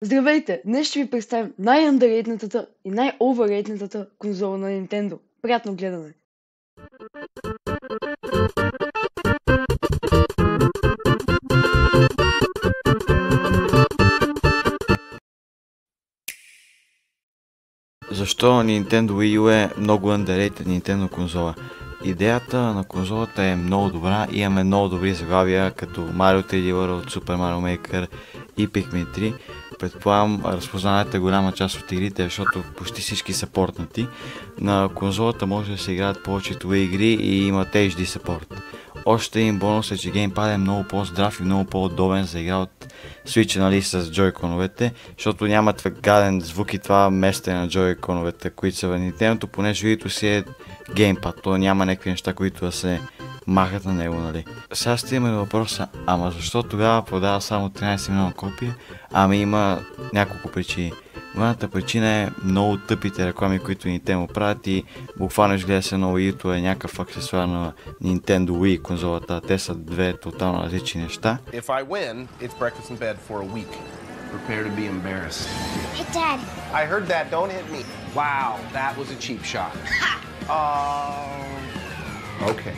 Здравейте! Днес ще ви представим най-андерейтнатата и най-овърейтнатата конзола на Nintendo. Приятно гледане! Защо Nintendo Wii U е много underrated Nintendo конзола? Идеята на конзолата е много добра, имаме много добри заглавия, като Mario 3D World, Super Mario Maker и Pikmin 3. Предполагам, разпознавате голяма част от игрите, защото почти всички са портнати. На конзолата може да се играят повечето игри и имат HD support. Още един бонус е, че геймпад е много по-здрав и много по-удобен за игра от Switch, нали, с джойконовете, защото няма гаден звук и това местене на джойконовете, които са в Nintendo, понеже видето си е геймпад, то няма някакви неща, които да се махат на него, нали. Сега стигаме до въпроса, ама защо тогава продава само 13 милиона копия? Ами има няколко причини. Главната причина е много тъпите реклами, които Nintendo правят и буквално изгледа се много Wii-то е някакъв аксесуар на Nintendo Wii конзолата. Те са две тотално различни неща. If I win, it's breakfast in bed for a week. Prepare to be embarrassed. Hey, Dad. I heard that. Don't hit me. Wow, that was a cheap shot. Okay.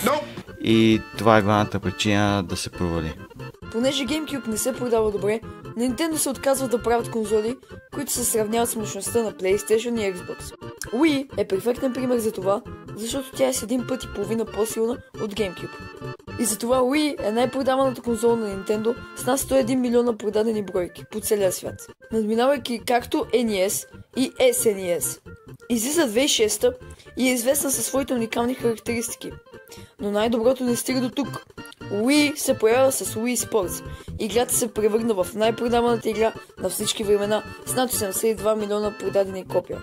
Nope. И това е главната причина да се провали. Понеже GameCube не се продава добре, Nintendo се отказва да правят конзоли, които се сравняват с мощността на PlayStation и Xbox. Wii е перфектен пример за това, защото тя е с 1,5 пъти по-силна от GameCube. И затова Wii е най-продаваната конзола на Nintendo с над 101 милиона продадени бройки по целия свят, надминавайки както NES и SNES. Излиза 2006 и е известна със своите уникални характеристики. Но най-доброто не стига до тук. Wii се появява с Wii Sports. Играта се превърна в най-продаваната игра на всички времена с над 82 милиона продадени копия.